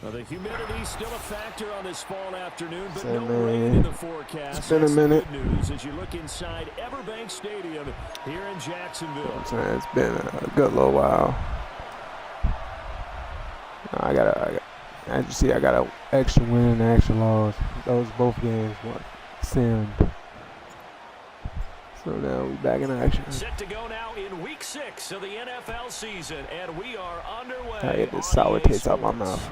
Well, the humidity still a factor on this fall afternoon, but no rain in the forecast. It's been a minute. Good news as you look inside Everbank Stadium here in Jacksonville. It's been a good little while. I got an extra win and an extra loss. Those both games were simmed. So now we back in action. Set to go now in week 6 of the NFL season, and we are underway. I get this sour taste out my mouth.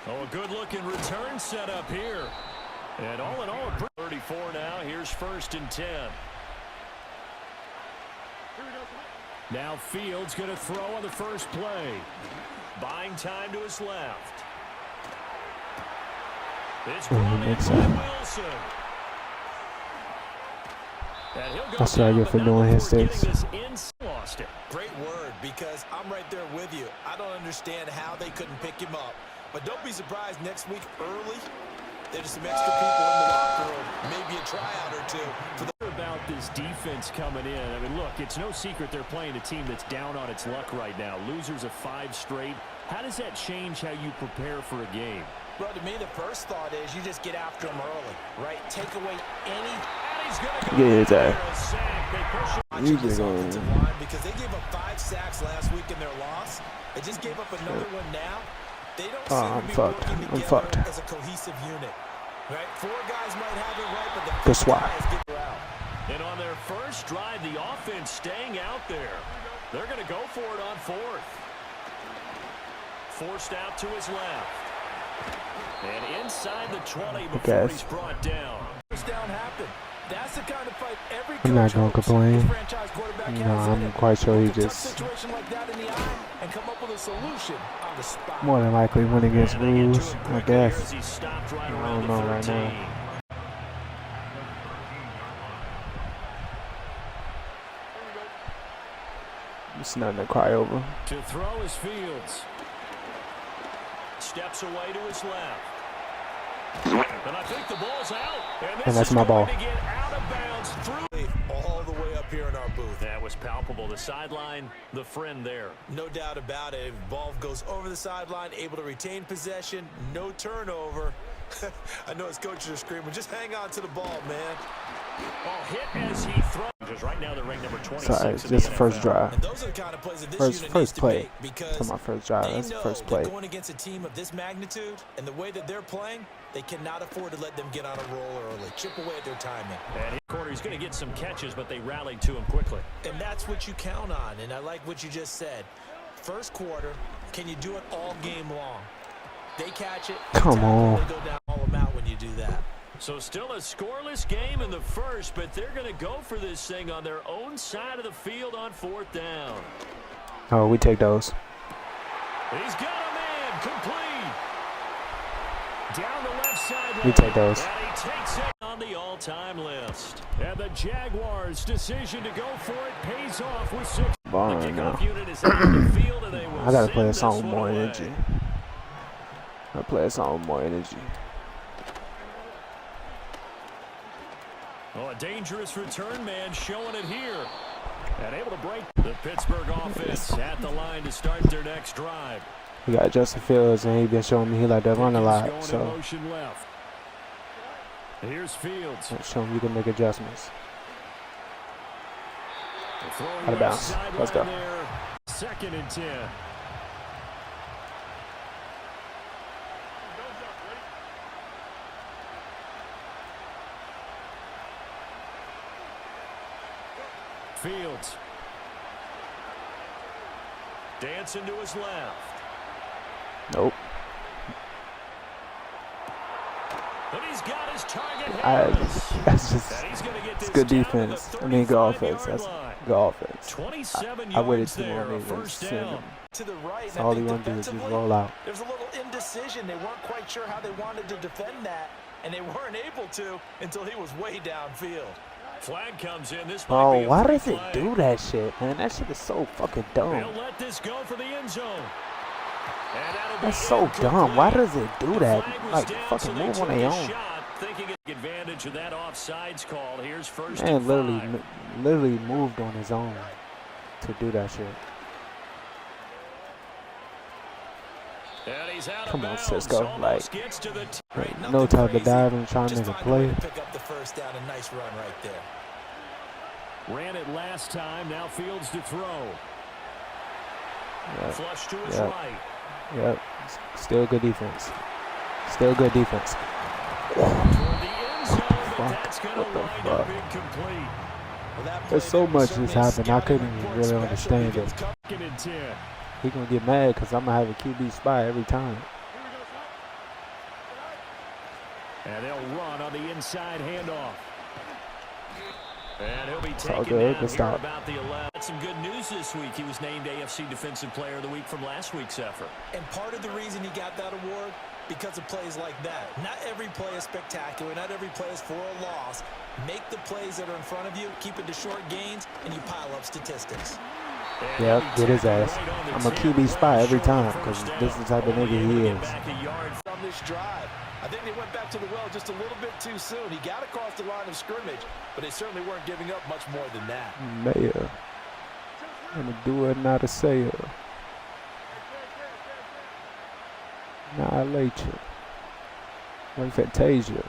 Oh, a good-looking return set up here. And all in all, 34 now. Here's 1st and 10. Now Fields going to throw on the first play. Buying time to his left. It's brought in by Wilson. And he'll go That's what I get for doing his sticks. Great word, because I'm right there with you. I don't understand how they couldn't pick him up. But don't be surprised next week early, there's some extra people in the locker room, maybe a tryout or two. For about this defense coming in. I mean, look, it's no secret they're playing a team that's down on its luck right now. Losers of 5 straight. How does that change how you prepare for a game? Bro, to me, the first thought is you just get after them early, right? Take away any. And he's going to go get his because they gave up 5 sacks last week in their loss. They just gave up another one now. They don't seem to be working together as a cohesive unit. Right? 4 guys might have it right, but the 5 guys get out. And on their first drive, the offense staying out there. They're going to go for it on 4th. Forced out to his left. And inside the 20 before he's brought down. First down happened. That's the kind of fight every coach I'm not going to complain. franchise quarterback You know, I'm quite sure he just situation like that in the eye and come up with a solution on the spot. more than likely win against Blues, I guess. I don't know right now. It's nothing to cry over. To throw his Fields. Steps away to his left. And I think the ball's out. And that's my ball. To get out of bounds through all the way up here in our booth. That was palpable. The sideline, the friend there. No doubt about it. Ball goes over the sideline, able to retain possession, no turnover. I know his coaches are screaming, just hang on to the ball, man. Ball hit as he throws. Because right now they're ranked number 26. Sorry, it's just the first drive. And those are the kind of plays that this unit needs to play. make because That's my first drive. That's the first play. Going against a team of this magnitude and the way that they're playing, they cannot afford to let them get on a roll early. Chip away at their timing. And he's going to get some catches, but they rallied to him quickly. And that's what you count on. And I like what you just said. First quarter, can you do it all game long? They catch it. Come on. They go down all them out when you do that. So still a scoreless game in the first, but they're going to go for this thing on their own side of the field on 4th down. Oh, we take those. He's got a man complete. Down the left side. We take those. And he takes it on the all-time list. And the Jaguars' decision to go for it pays off with 6. Ball The right now. kickoff unit is out of the field, and they will I gotta play a send song this with one more away. energy. I play a song with more energy. Oh, a dangerous return man showing it here. And able to break the Pittsburgh offense at the line to start their next drive. We got Justin Fields, and he been showing me he like that run a lot. So Motion left. Here's Fields. show him you can make adjustments. Out of bounds. Let's go. 2nd and 10. Fields. Dancing to his left. Nope. But he's got his target. That's just it's good defense. I mean, good offense. That's good offense. 27 I waited yards too long there, to first send down. him. To the right. So all he want to do is just roll out. There's a little indecision. They weren't quite sure how they wanted to defend that, and they weren't able to until he was way downfield. Flag comes in. This Oh, why does it do that shit, man? That shit is so fucking dumb. They'll let this go for the end zone. That's so dumb. Why does it do that? Like, fucking move on their own. Thinking advantage of that offsides call. Here's 1st Man, and 5. literally moved on his own to do that shit. Come on, Cisco. Like, no time to dive and try to make a play. Pick up the first down. A nice run right there. Ran it last time. Now Fields to throw. Yep. Flush to his right. Yep. Still good defense. Still good defense. What the fuck? There's so much that's happened. I couldn't even really understand it. He gonna get mad because I'm gonna have a QB spy every time. And they'll run on the inside handoff. And he'll be taken down here about the 11. Some good news this week. He was named AFC Defensive Player of the Week from last week's effort. And part of the reason he got that award, because of plays like that. Not every play is spectacular. Not every play is for a loss. Make the plays that are in front of you, keep it to short gains, and you pile up statistics. Yep, get his ass. I'm a QB spy every time because this is the type of nigga he is. From this drive, I think they went back to the well just a little bit too soon. He got across the line of scrimmage, but they certainly weren't giving up much more than that. Mayor. I'm gonna do it, not a sayer. Annihilate you. Like Fantasia.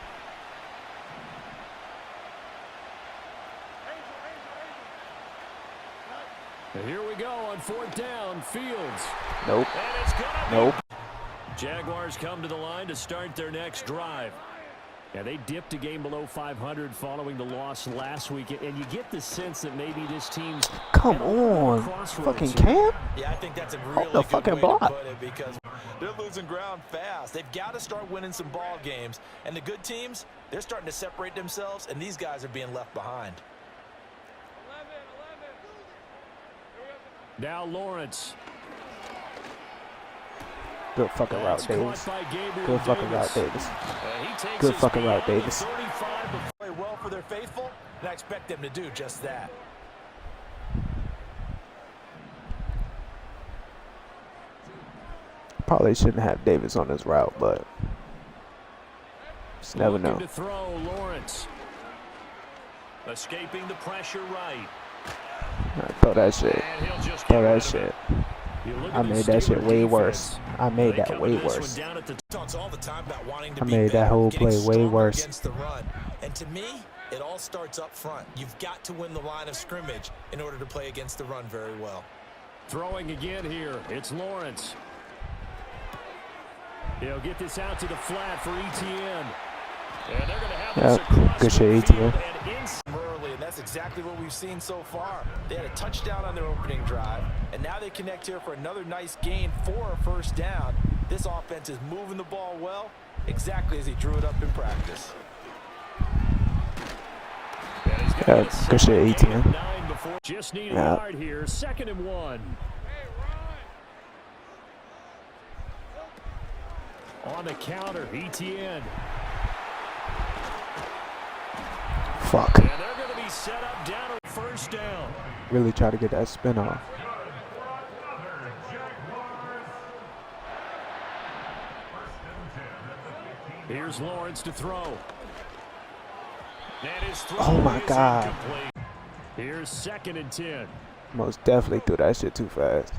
Here we go on 4th down. Fields. Nope. Nope. Jaguars come to the line to start their next drive. Yeah, they dipped a game below 500 following the loss last week, and you get the sense that maybe this team's come on, fucking camp. Yeah, I think that's a really the good fucking way block. to put it because they're losing ground fast. They've got to start winning some ball games, and the good teams, they're starting to separate themselves, and these guys are being left behind. Now Lawrence. Good fucking route, Davis. Good fucking route, Davis. Good fucking route, Davis. Play well for their faithful, and I expect them to do just that. Probably shouldn't have Davis on this route, but just never know. To throw, Lawrence. Escaping the pressure right. Throw that shit. Throw that shit. I made that shit way worse. I made that way worse. I made that whole play way worse. And to me, it all starts up front. You've got to win the line of scrimmage in order to play against the run very well. Throwing again here. It's Lawrence. He'll get this out to the flat for ETN. And they're going to have this across good shit, ETN. Early, and that's exactly what we've seen so far. They had a touchdown on their opening drive, and now they connect here for another nice gain for a first down. This offense is moving the ball well, exactly as he drew it up in practice. Yeah, good shit, ETN. Just need a yard here, 2nd and 1. On the counter, ETN. Fuck. And they're going to be set up down on 1st down. Really try to get that spin off. Here's Lawrence to throw. And his throw oh my God. Incomplete. Here's 2nd and 10. Most definitely threw that shit too fast.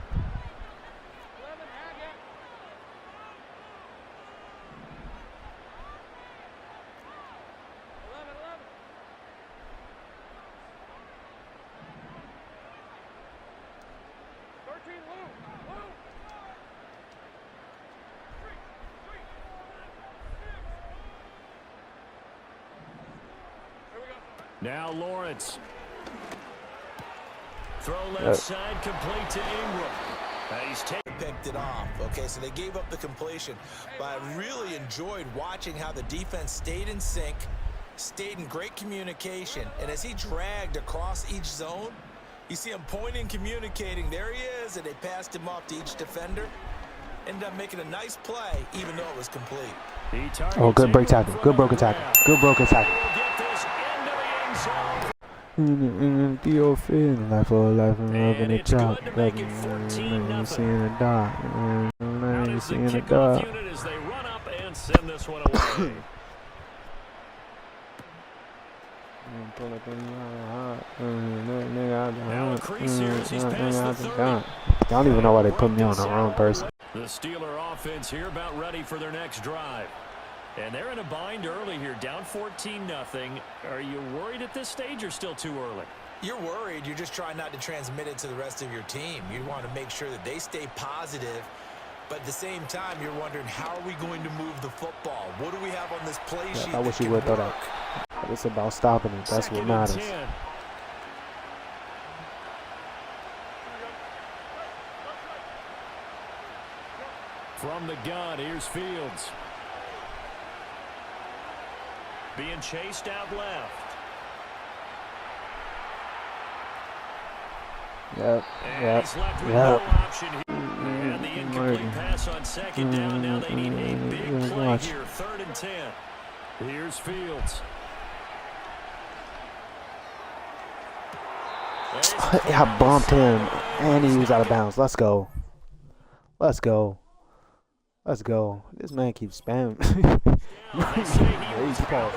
Now Lawrence. Throw left side, complete to Ingram. He's picked it off. Okay, so they gave up the completion, but I really enjoyed watching how the defense stayed in sync, stayed in great communication, and as he dragged across each zone, you see him pointing, communicating. There he is, and they passed him off to each defender. Ended up making a nice play, even though it was complete. Oh, good break tackle. Good broken tackle. Good broken tackle. Theo Finn, life for life and love in the chop. You seeing a dot. You seeing a dot. Now increase here as he's past the 30. I don't even know why they put me on the wrong person. The Steeler offense here about ready for their next drive. And they're in a bind early here, down 14-0. Are you worried at this stage or still too early? You're worried. You're just trying not to transmit it to the rest of your team. You want to make sure that they stay positive. But at the same time, you're wondering, how are we going to move the football? What do we have on this play sheet? I wish you would throw that. It's about stopping it. That's what matters. From the gun, here's Fields. Being chased out left. Yep. And the incomplete pass on second down. Now they need a big play here. 3rd and 10. Here's Fields. I bumped him, and he was out of bounds. Let's go. Let's go. Let's go. This man keeps spamming. He's called.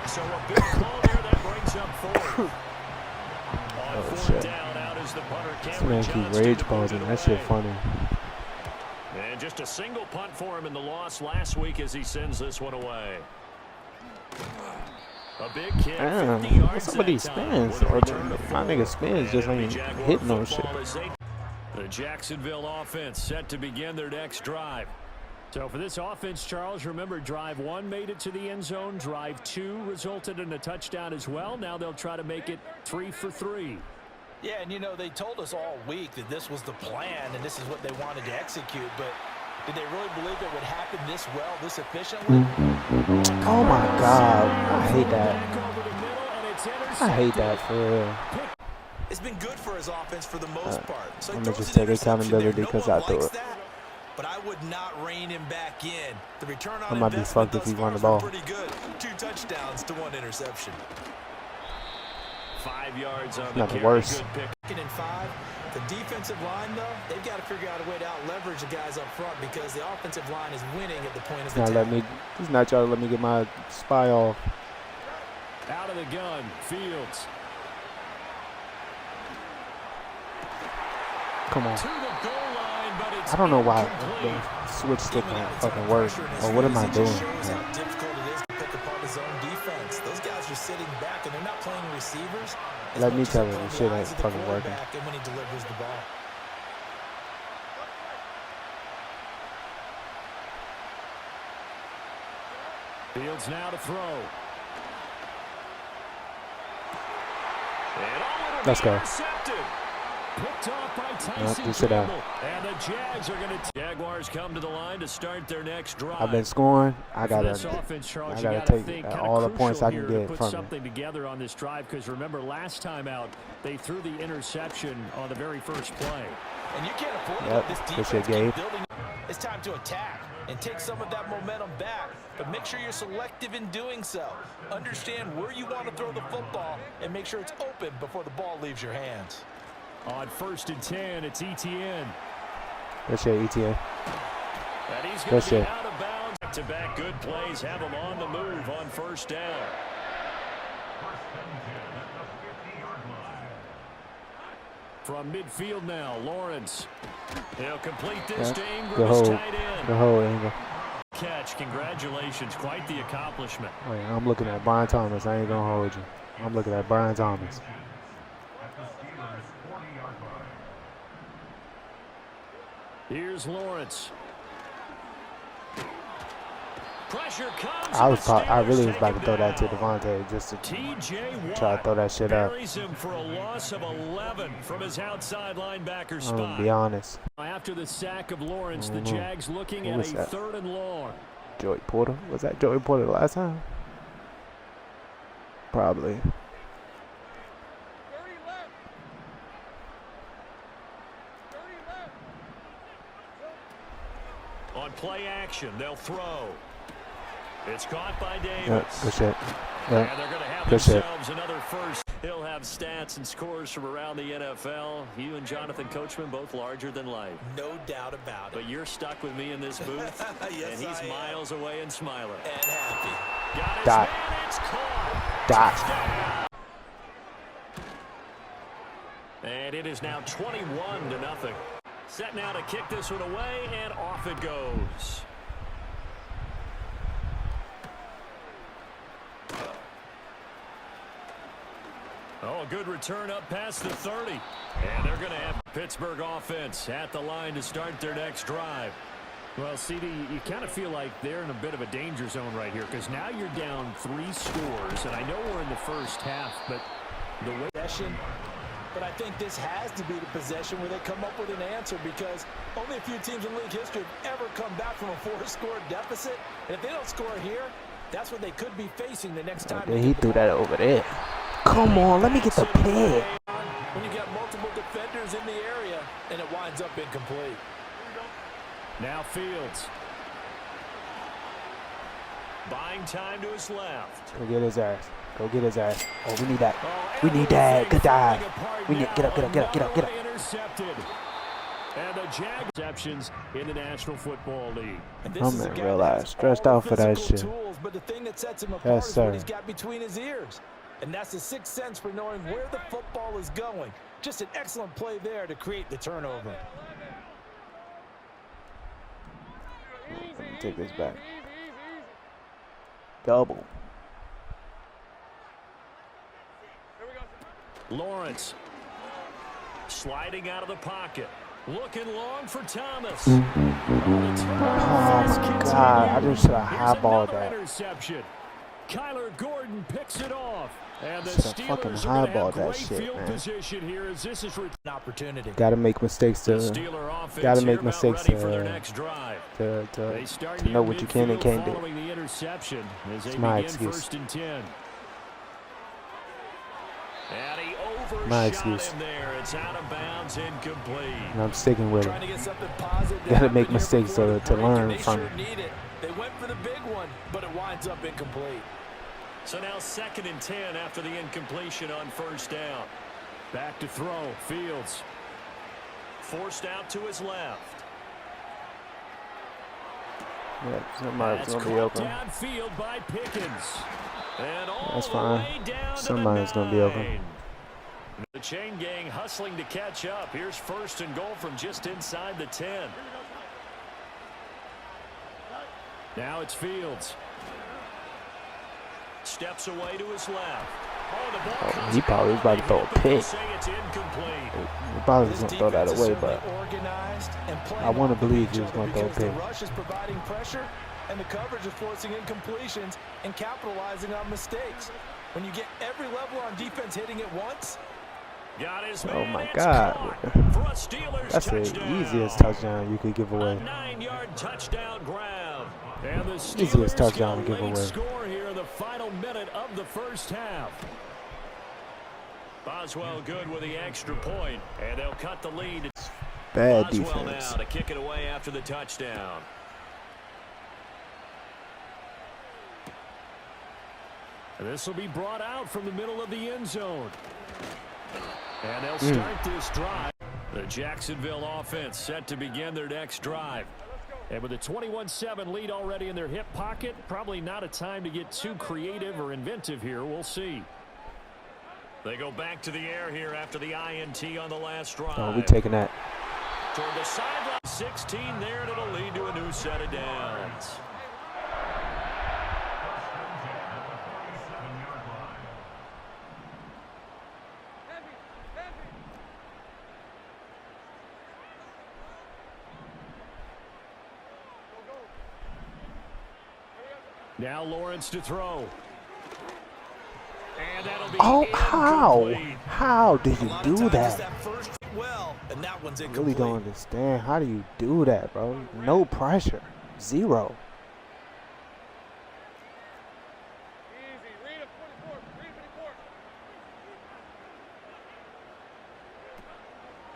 So a big call there that brings up 4th. On 4th down, out is the punter. This man keeps rage pausing. That shit funny. And just a single punt for him in the loss last week as he sends this one away. A big kick. Damn, somebody spins. My nigga spins just ain't hitting no shit. The Jacksonville offense set to begin their next drive. So for this offense, Charles, remember drive 1 made it to the end zone. Drive 2 resulted in a touchdown as well. Now they'll try to make it 3 for 3. Yeah, and you know, they told us all week that this was the plan and this is what they wanted to execute, but did they really believe it would happen this well, this efficiently? Oh my God, I hate that. I hate that for real. It's been good for his offense for the most part. So I'm gonna just take accountability because I threw it. But I would not rein him back in. The return on I might be fucked if he run the ball. pretty good. 2 touchdowns to 1 interception. 5 yards on not the worst. Second and 5. The defensive line, though, they've got to figure out a way to out-leverage the guys up front because the offensive line is winning at the point of the attack. He's not trying to let me get my spy off. Out of the gun, Fields. Come on. To the goal line, but it's I don't know why the switch stick won't fucking work. Or what am I doing? How difficult it is to pick apart his own defense. Those guys are sitting back and they're not playing receivers. Let me tell you, this shit ain't fucking working. And when he delivers the ball. Fields now to throw. Let's go. Picked off by Tyson sit down. And the Jags are going to. Jaguars come to the line to start their next drive. I've been scoring. I gotta take all the points I can get put from something together on this drive because remember last time out they threw the interception on the very first play. And you can't afford to let this defense keep building. It's time to attack and take some of that momentum back, but make sure you're selective in doing so. Understand where you want to throw the football and make sure it's open before the ball leaves your hands. On 1st and 10, it's ETN. Good shit, ETN. And he's going to be out of bounds. Back-to-back good plays have him on the move on 1st down. From midfield now, Lawrence. He'll complete this to Ingram, his tight end. The whole angle. Catch, congratulations, quite the accomplishment. Wait, I'm looking at Brian Thomas. I ain't gonna hold you. I'm looking at Brian Thomas. Here's Lawrence. Pressure comes. I really was about to throw that to Devontae just to try to throw that shit up. Him for a loss of 11 from his outside linebacker spot. I'm gonna be honest. After the sack of Lawrence, the Jags looking at a 3rd and long. Joey Porter? Was that Joey Porter the last time? Probably. On play action, they'll throw. It's caught by Davis. Good shit. And they're going to have themselves another first. He'll have stats and scores from around the NFL. You and Jonathan Coachman both larger than life. No doubt about it. But you're stuck with me in this booth. Yes, and he's miles away and smiling. And happy. Got his Dot. man, it's caught. Dot. And it is now 21-0. Set now to kick this one away, and off it goes. Oh, a good return up past the 30. And they're going to have Pittsburgh offense at the line to start their next drive. Well, CD, you kind of feel like they're in a bit of a danger zone right here because now you're down 3 scores, and I know we're in the first half, but the way... But I think this has to be the possession where they come up with an answer because only a few teams in league history have ever come back from a 4-score deficit. And if they don't score here, that's what they could be facing the next time. He threw that over there. Come on, let me get the pick. When you got multiple defenders in the area and it winds up incomplete. Now Fields. Buying time to his left. Go get his ass. Go get his ass. Oh, we need that. We need that. Good dive. We need get up. Intercepted. And the Jag receptions in the National Football League. I'm in real life stressed out for that shit. But the thing that sets him apart Yes, is what sir. he's got between his ears. And that's the sixth sense for knowing where the football is going. Just an excellent play there to create the turnover. Take this back. Double. Lawrence sliding out of the pocket, looking long for Thomas. Oh my God! I just should have highballed that. Interception. Kyler Gordon picks it off, and the Should have fucking Steelers are highballed going that to have shit, great field man. position here as this is an opportunity. Gotta make mistakes to. Gotta make mistakes to know what you can and can't do. It's my excuse. My excuse. It's out of bounds, incomplete. And I'm sticking with it. Gotta make mistakes to learn from it. They went for the big one, but it winds up incomplete. So now 2nd and 10 after the incompletion on first down. Back to throw. Fields forced out to his left. Yeah, somebody's gonna be open. Downfield by Pickens. And all That's fine. the way down Somebody's to gonna be open. 9. The chain gang hustling to catch up. Here's 1st and goal from just inside the 10. Now it's Fields. Steps away to his left. Oh, he probably was about to throw a pick. He probably was going to throw that away, but I want to believe he was going to throw a pick. The rush is providing pressure, and the coverage is forcing incompletions and capitalizing on mistakes. When you get every level on defense hitting it once, oh my God. That's the easiest touchdown you could give away. 9-yard touchdown grab. And the Easiest touchdown to give away. Score here in the final minute of the first half. Boswell good with the extra point, and they'll cut the lead. Bad Boswell defense. now to kick it away after the touchdown. And this will be brought out from the middle of the end zone. And they'll start this drive. The Jacksonville offense set to begin their next drive. And with a 21-7 lead already in their hip pocket, probably not a time to get too creative or inventive here. We'll see. They go back to the air here after the INT on the last drive. Oh, we taking that. Toward the sideline, 16 there, and it'll lead to a new set of downs. Now Lawrence to throw. And that'll be incomplete. How did you do that? and that one's incomplete. Really don't understand. How do you do that, bro? No pressure. Zero.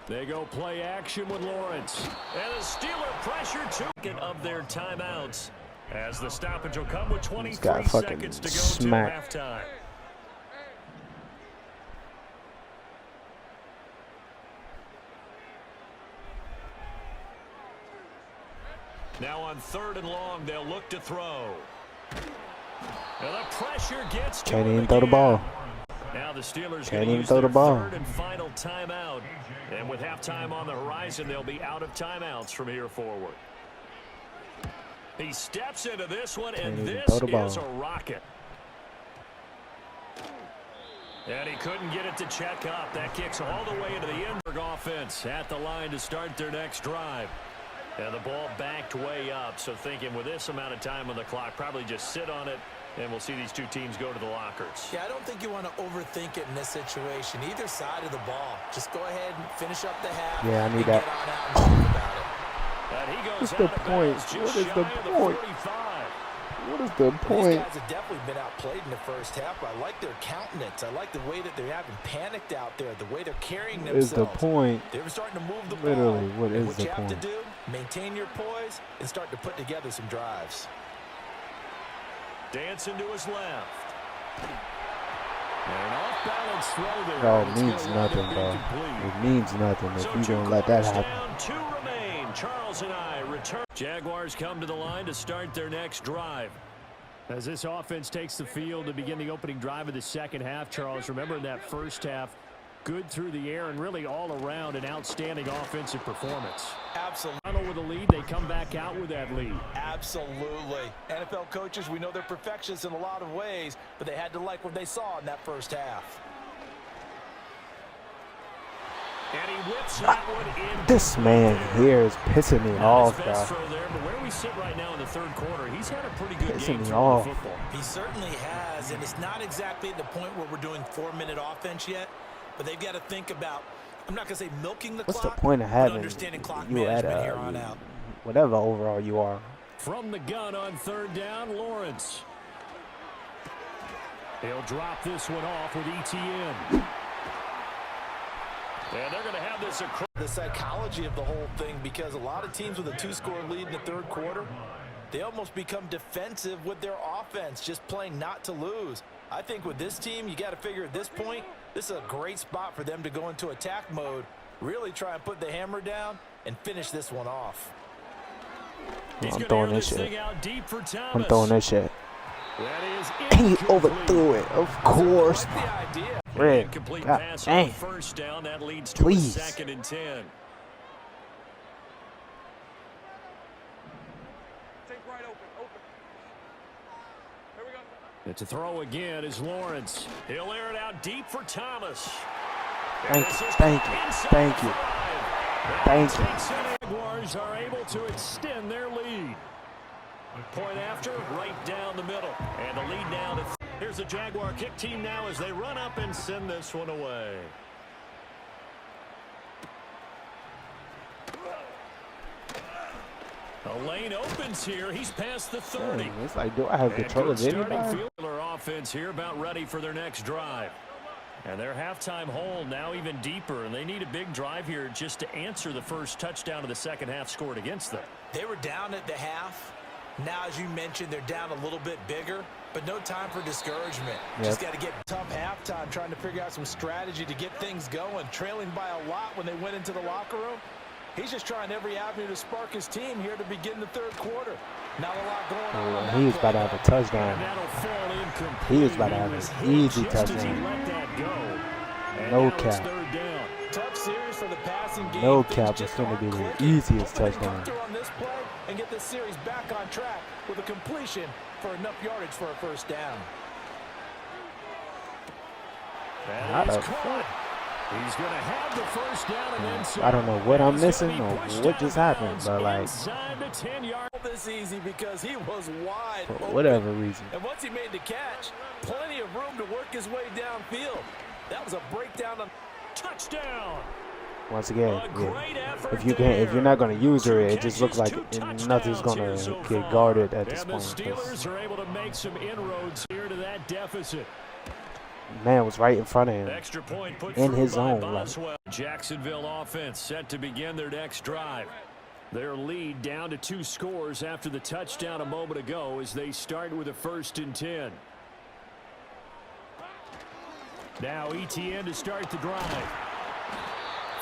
They go play action with Lawrence. And the Steeler pressure took of their timeouts. As the stoppage will come with 23 seconds to go to halftime. Now on 3rd and long, they'll look to throw. And the pressure gets to Can't even throw the ball. Now the Steelers can't even throw the ball. Third and final timeout. And with halftime on the horizon, they'll be out of timeouts from here forward. He steps into this one, and this is a rocket. And he couldn't get it to check up. That kicks all the way into the Inberg offense at the line to start their next drive. And the ball backed way up. So thinking with this amount of time on the clock, probably just sit on it, and we'll see these two teams go to the lockers. Yeah, I don't think you want to overthink it in this situation. Either side of the ball. Just go ahead and finish up the half. Yeah, I need that. What's the point? What is the point? What is the point? These guys have definitely been outplayed in the first half. I like their countenance. I like the way that they're having panicked out there, the way they're carrying themselves. What is the point? They're starting to move the ball. Literally, what is the point? What you have to do, maintain your poise and start to put together some drives. Dancing to his left. And off-balance throw there. No, it means nothing, bro. It means nothing if you don't let that happen. Down, 2 remain. Charles and I return. Jaguars come to the line to start their next drive. As this offense takes the field to begin the opening drive of the second half, Charles, remember in that first half, good through the air and really all around an outstanding offensive performance. Absolutely. With a lead, they come back out with that lead. Absolutely. NFL coaches, we know they're perfectionists in a lot of ways, but they had to like what they saw in that first half. And he whips that one in. This man here is pissing me off, bro. There, but where we sit right now in the third quarter, he's had a pretty good game off. Football. He certainly has, and it's not exactly at the point where we're doing 4-minute offense yet, but they've got to think about, I'm not going to say milking the clock. What's the point of having understanding clock you management at here on out. Whatever overall you are? From the gun on third down, Lawrence. He'll drop this one off with ETN. And they're going to have this across. The psychology of the whole thing, because a lot of teams with a 2-score lead in the third quarter, they almost become defensive with their offense, just playing not to lose. I think with this team, you got to figure at this point, this is a great spot for them to go into attack mode, really try and put the hammer down and finish this one off. I'm throwing this shit. I'm throwing that shit. He overthrew it, of course. Red. God dang. First down, that leads to Please. a 2nd and 10. It's a throw again is Lawrence. He'll air it out deep for Thomas. Thank you. Jaguars are able to extend their lead. Point after, right down the middle. And the lead now to... Here's the Jaguar kick team now as they run up and send this one away. A lane opens here. He's past the 30. Dang, it's like, do I have control of anybody? Fielder offense here about ready for their next drive. And their halftime hole now even deeper, and they need a big drive here just to answer the first touchdown of the second half scored against them. They were down at the half. Now, as you mentioned, they're down a little bit bigger, but no time for discouragement. Yep. Just got to get tough halftime, trying to figure out some strategy to get things going. Trailing by a lot when they went into the locker room. He's just trying every avenue to spark his team here to begin the third quarter. Not a lot going on. He was about to have a touchdown. He was about to have an easy touchdown. No cap. Tough series for the passing game. No cap. It's going to be the easiest touchdown. On this play and get this series back on track with a completion for enough yardage for a first down. He's going to have the first down and then some. I don't know what I'm missing or what just happened, but like this easy because he was wide for open. Whatever reason. And once he made the catch, plenty of room to work his way downfield. That was a breakdown on touchdown. Once again, if you're not going to use her, it just looks like nothing's going to get guarded at this point. The Steelers are able to make some inroads here to that deficit. Man was right in front of him. Extra point put in his zone. Jacksonville offense set to begin their next drive. Their lead down to 2 scores after the touchdown a moment ago as they start with a 1st and 10. Now ETN to start the drive.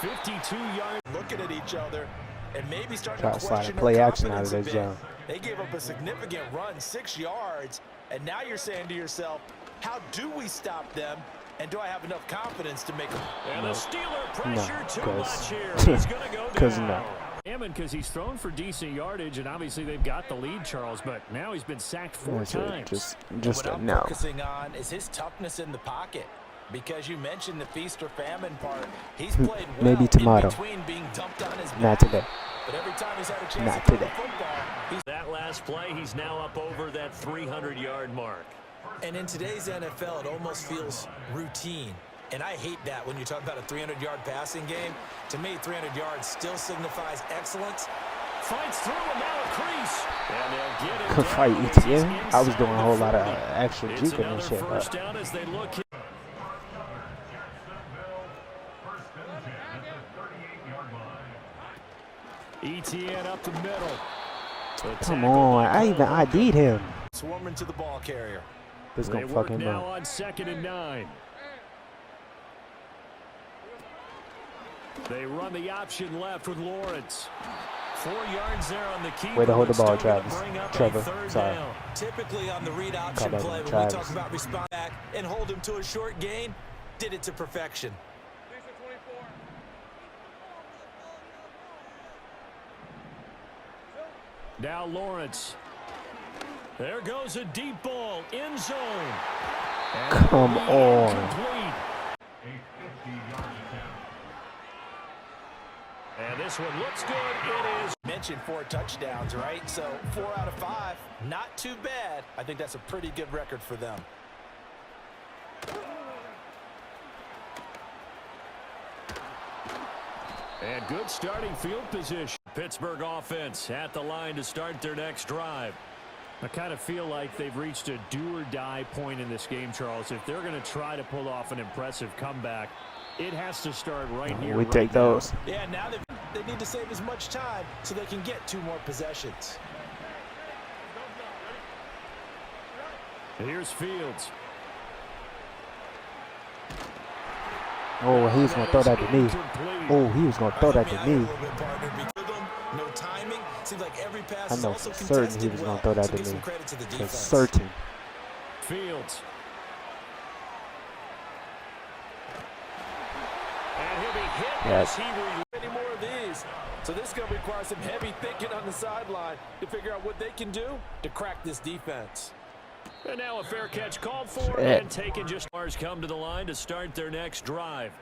52 yards. Looking at each other and maybe starting to question play action out of this zone. They gave up a significant run, 6 yards, and now you're saying to yourself, how do we stop them And do I have enough confidence to make him? And the Steeler pressure too much here. He's going to go because down. Because he's thrown for decent yardage, and obviously they've got the lead, Charles, but now he's been sacked 4 times. Just what I'm no. focusing on is his toughness in the pocket. Because you mentioned the feast or famine part, he's played well maybe tomorrow. in between being dumped on his back. Not today. But every time he's had a chance Not to throw today. the football, That last play, he's now up over that 300-yard mark. and in today's NFL, it almost feels routine. And I hate that when you talk about a 300-yard passing game. To me, 300 yards still signifies excellence. Fights through and now a crease. And they'll get it Fight down. ETN. I was doing a whole lot of extra It's juking and another shit. first down as they look. ETN up the middle. Come on, I even ID'd him. Swarming to the ball carrier. This They gonna work fuck him now up. on 2nd and 9. They run the option left with Lawrence. 4 yards there on the key. Way to hold the ball, Travis. Trevor, sorry. Down. Typically on the read option Call that play, when Travis. we talk about respond back and hold him to a short gain, did it to perfection. Now Lawrence. There goes a deep ball. End zone. And Come on. complete. And this one looks good. It is. Mentioned 4 touchdowns, right? So 4 out of 5, not too bad. I think that's a pretty good record for them. And good starting field position. Pittsburgh offense at the line to start their next drive. I kind of feel like they've reached a do-or-die point in this game, Charles. If they're going to try to pull off an impressive comeback, it has to start right here. We take those. Yeah, now they need to save as much time so they can get 2 more possessions. Here's Fields. Oh, he was gonna throw that to me. Oh, he was gonna throw that to me. No timing. Seems like every pass I is know also for certain he contested was well, gonna throw that so to give some me. credit to the For defense. certain. Fields. And he'll be hit as he Any more of these. So this is going to require some heavy thinking on the sideline to figure out what they can do to crack this defense. And now a fair catch called for and taken. Just Stars come to the line to start their next drive.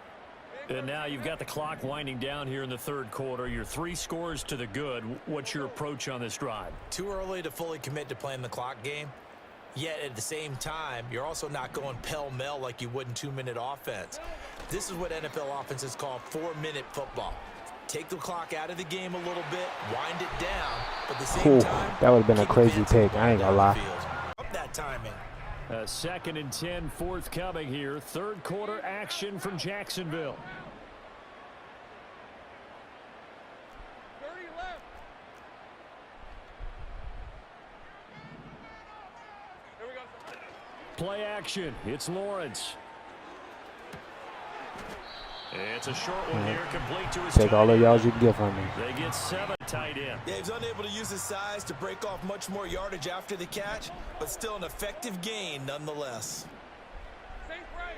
And now you've got the clock winding down here in the 3rd quarter. You're 3 scores to the good. What's your approach on this drive? Too early to fully commit to playing the clock game. Yet at the same time, you're also not going pell-mell like you would in 2-minute offense. This is what NFL offenses call 4-minute football. Take the clock out of the game a little bit, wind it down, but at the same time, that would have been a crazy pick. I ain't gonna lie. Up that timing. 2nd and 10 forthcoming here. 3rd quarter action from Jacksonville. 30 left. Here we go. Play action. It's Lawrence. It's a short one here, complete to his Take all the tight yards end. you can get from me. They get 7 tight end. Yeah, he's unable to use his size to break off much more yardage after the catch, but still an effective gain nonetheless. Safe right.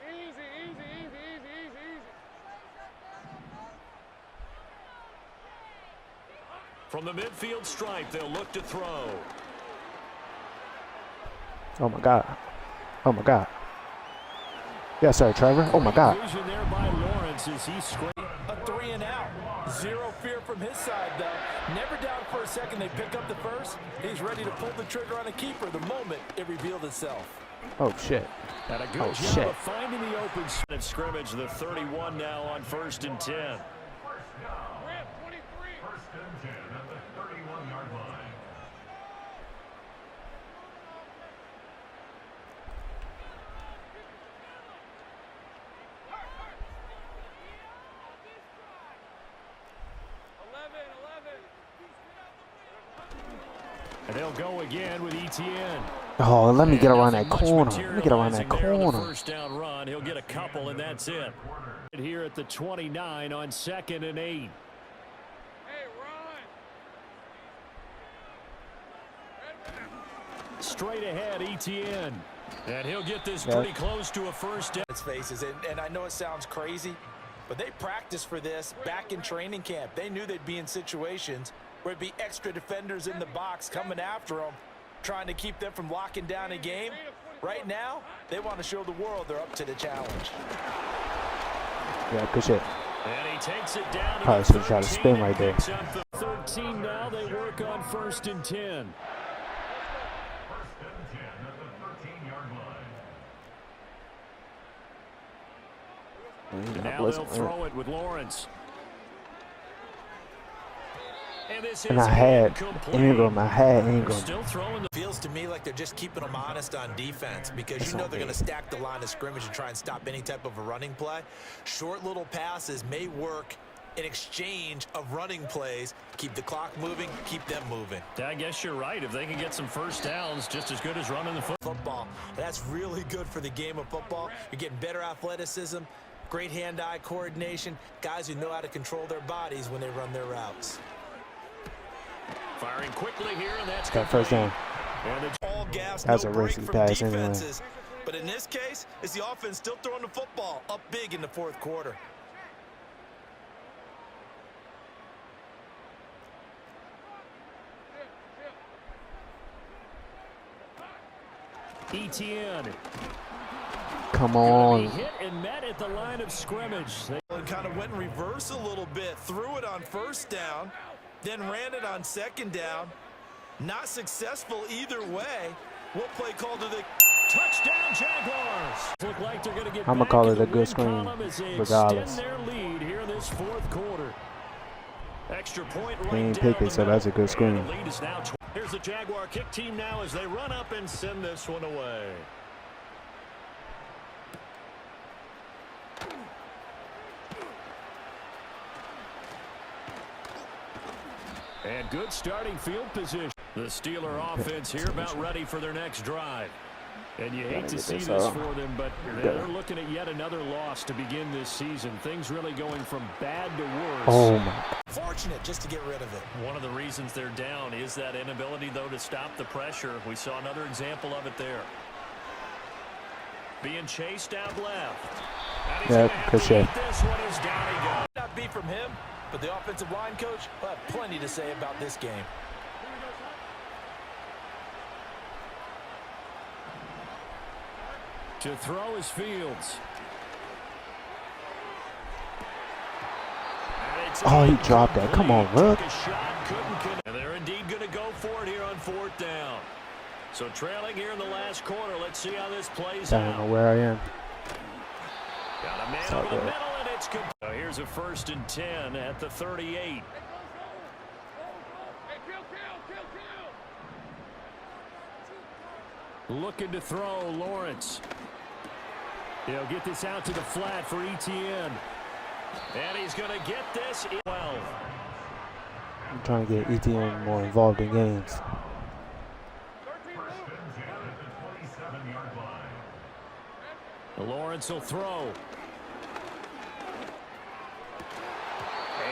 Easy, easy, easy, easy, easy, easy. From the midfield stripe, they'll look to throw. Oh my God. Oh my God. Yes, sir, Trevor. Oh my God. Vision there by Lawrence as he scraped. A 3 and out. Zero fear from his side, though. Never doubt for a second they pick up the first. He's ready to pull the trigger on a keeper the moment it revealed itself. Oh shit. And a good Oh, job shit. of finding the open of scrimmage. The 31 now on 1st and 10. Grip, 23. And they'll go again with ETN. Oh, let me get around that Doesn't much corner. Let me get around that materializing there in the corner. First down run. He'll get a couple, and that's it. Here at the 29 on 2nd and 8. Hey, run. Straight ahead, ETN. And he'll get this pretty close to a first down. Its faces, and I know it sounds crazy, but they practiced for this back in training camp. They knew they'd be in situations where it'd be extra defenders in the box coming after them, trying to keep them from locking down a game. Right now, they want to show the world they're up to the challenge. Yeah, good shit. And he takes it down. Probably should try to spin right there. 13 now, they work on 1st and 10. Now they'll throw it with Lawrence. And I had Ingram. Still throwing. Feels to me like they're just keeping them honest on defense, because you know they're going to stack the line of scrimmage and try and stop any type of a running play. Short little passes may work in exchange of running plays. Keep the clock moving, keep them moving. I guess you're right. If they can get some first downs, just as good as running the football. That's really good for the game of football. You're getting better athleticism, great hand-eye coordination, guys who know how to control their bodies when they run their routes. Firing quickly here, and that's got first down. All gas, that's no a break risky from pass defenses. Anyway. But in this case, it's the offense still throwing the football up big in the 4th quarter. ETN. Come on. Hit and met at the line of scrimmage. And kind of went in reverse a little bit, threw it on 1st down, then ran it on 2nd down. Not successful either way. What play called to the touchdown Jaguars? Look like they're going to get I'm gonna call it a good screen, regardless. Their lead here in this 4th quarter. Extra point right they ain't pick it, so that's a good screen. The lead is now here's the Jaguar kick team now as they run up and send this one away. And good starting field position. The Steeler offense here about ready for their next drive. And you hate to see this for them, but they're looking at yet another loss to begin this season. Things really going from bad to worse. Oh my. Fortunate just to get rid of it. One of the reasons they're down is that inability, though, to stop the pressure. We saw another example of it there. Being chased out left. Yeah, good shit. This one is down he goes. Not be from him, but the offensive line coach will have plenty to say about this game. To throw is Fields. Oh, he dropped that. Come on, Rook. And they're indeed going to go for it here on 4th down. So trailing here in the last quarter. Let's see how this plays out. I don't know where I am. Got a man over the middle, and it's good. Now here's a 1st and 10 at the 38. Looking to throw, Lawrence. He'll get this out to the flat for ETN. And he's going to get this 12. I'm trying to get ETN more involved in games. Lawrence will throw.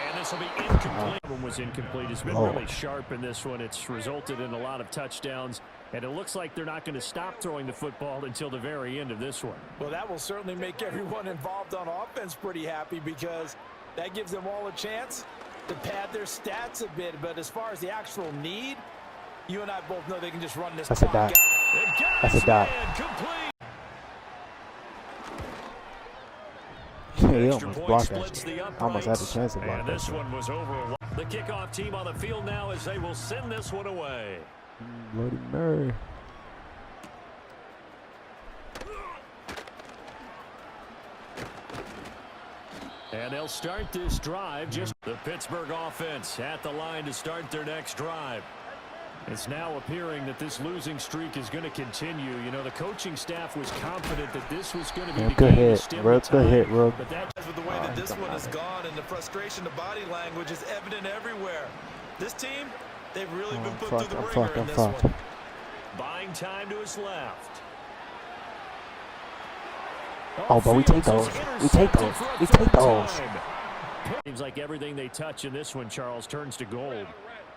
And this will be incomplete. One was incomplete. It's been really sharp in this one. It's resulted in a lot of touchdowns. And it looks like they're not going to stop throwing the football until the very end of this one. Well, that will certainly make everyone involved on offense pretty happy, because that gives them all a chance to pad their stats a bit. But as far as the actual need, you and I both know they can just run this. That's a dot. That's a dot. Yeah, he almost blocked that shit. Almost had the chance to block that this one was over. The kickoff team on the field now as they will send this one away. Bloody Mary. And they'll start this drive. Just the Pittsburgh offense at the line to start their next drive. It's now appearing that this losing streak is going to continue. You know, the coaching staff was confident that this was going to be the good game. Hit, Rook. Good hit, Rook. But that's with the way that this one has gone, and the frustration, the body language is evident everywhere. This team, they've really been put through the ringer in this one. Buying time to his left. Oh, but we take those. We take those. We take those. Seems like everything they touch in this one, Charles, turns to gold.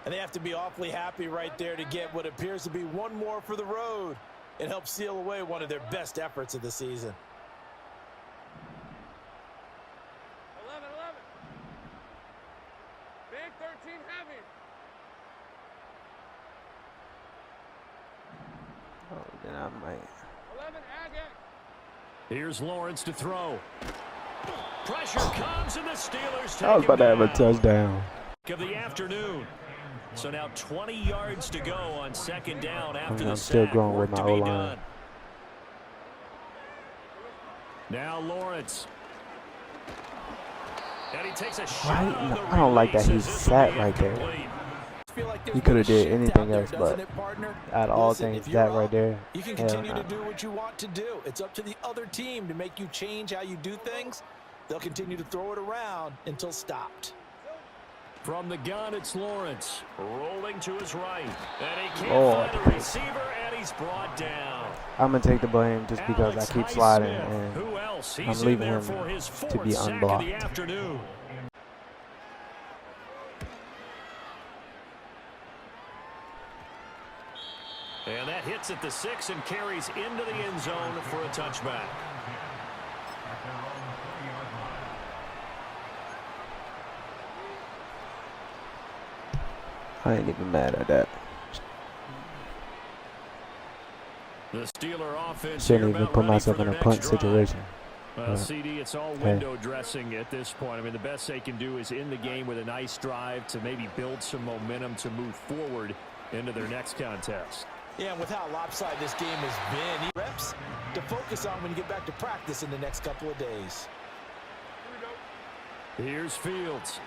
And they have to be awfully happy right there to get what appears to be one more for the road. It helps seal away one of their best efforts of the season. 11, 11. Big 13 heavy. Oh, then I might. 11 agate. Here's Lawrence to throw. Pressure comes and the Steelers take I was about to have a down. touchdown. Of the afternoon. So now 20 yards to go on second down after the I'm still sack. going with Work my to be O-line. done. Now Lawrence. And he takes a shot on the I don't like that release he as this sat will be right there. incomplete. He could have did anything else, but Partner. out of all Listen, things, if you're that right up, there, you can hell continue no. to do what you want to do. It's up to the other team to make you change how you do things. They'll continue to throw it around until stopped. From the gun, it's Lawrence. Rolling to his right. And he can't Lord. find a receiver, and he's brought down. I'm going to take the blame just because Alex I keep sliding, Highsmith. and Who else? I'm He's in leaving there him for his to be fourth sack of unblocked. the afternoon. And that hits at the 6 and carries into the end zone for a touchback. I ain't even mad at that. The Steeler offense Shouldn't here even about put ready myself for in a their punt next drive. situation. CD, it's all Hey. window dressing at this point. I mean, the best they can do is end the game with a nice drive to maybe build some momentum to move forward into their next contest. Yeah, and with how lopsided this game has been, he reps to focus on when you get back to practice in the next couple of days. Here's Fields.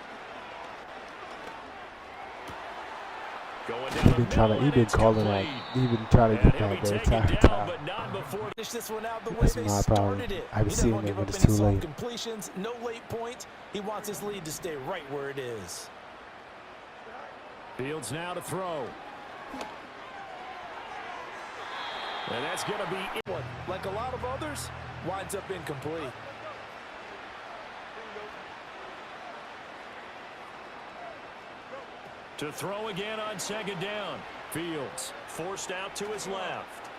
Going He down been the trying middle, he and been it's calling that. complete. He been trying to And get he'll be that the taken entire down, time. but not before. Finish this one out the way That's they my problem. started it. I be He seeing doesn't it, want but to give it's up too any late. soft completions, no late points. He wants his lead to stay right where it is. Fields now to throw. And that's going to be One, like a lot of others, winds up incomplete. to throw again on second down. Fields forced out to his left.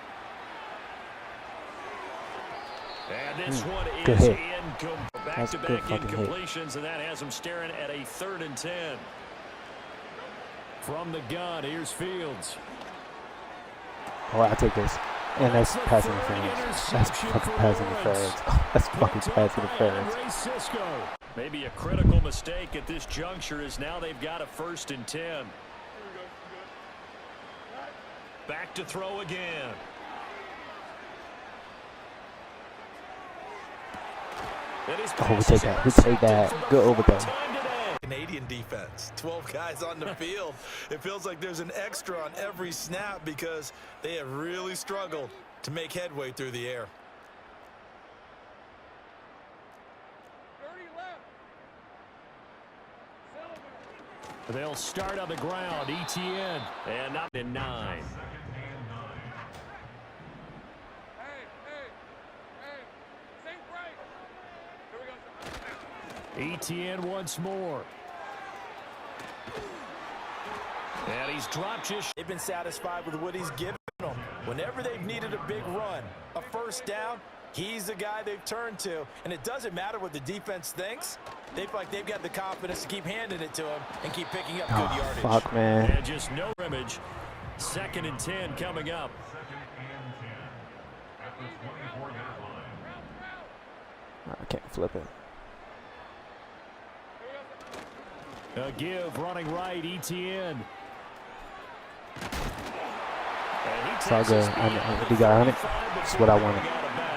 And this one good is hit. back-to-back fucking hit. incompletions, and that has him staring at a 3rd and 10. From the gun, here's Fields. Oh, I take this. And that's passing interference. That's fucking passing interference. That's fucking passing interference. Maybe a critical mistake at this juncture is now they've got a 1st and 10. Back to throw again. Oh, we take that. We take that. Good overthrow. Canadian defense, 12 guys on the field. It feels like there's an extra on every snap because they have really struggled to make headway through the air. 30 left. They'll start on the ground. ETN and up in 9. Think right. Here we go. ETN once more. And he's dropped just. They've been satisfied with what he's given them. Whenever they've needed a big run, a 1st down, he's the guy they've turned to. And it doesn't matter what the defense thinks. They feel like they've got the confidence to keep handing it to him and keep picking up good yardage. Fuck, man. And just no scrimmage. 2nd and 10 coming up. I can't flip it. A give running right, ETN. It's all good. He got 100. That's what I wanted.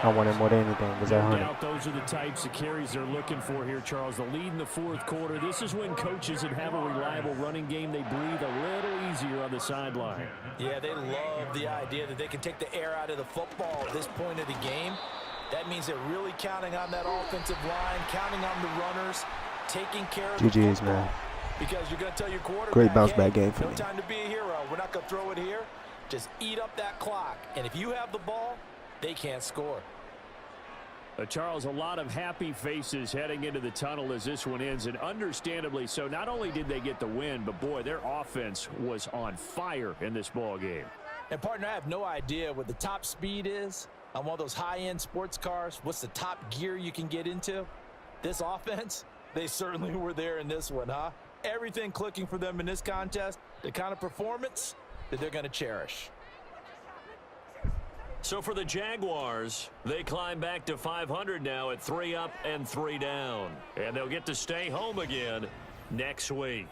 I wanted more than anything. Was that 100? Those are the types of carries they're looking for here, Charles. The lead in the 4th quarter. This is when coaches that have a reliable running game, they breathe a little easier on the sideline. Yeah, they love the idea that they can take the air out of the football at this point of the game. That means they're really counting on that offensive line, counting on the runners, taking care of the GG's, football. man. Because you're going to tell your quarterback, Great bounce back hey, game for no me. time to be a hero. We're not going to throw it here. Just eat up that clock. And if you have the ball, they can't score. Charles, a lot of happy faces heading into the tunnel as this one ends, and understandably so. Not only did they get the win, but boy, their offense was on fire in this ball game. And partner, I have no idea what the top speed is on one of those high-end sports cars. What's the top gear you can get into? This offense, they certainly were there in this one, huh? Everything clicking for them in this contest, the kind of performance that they're going to cherish. So for the Jaguars, they climb back to 500 now at 3 up and 3 down. And they'll get to stay home again next week.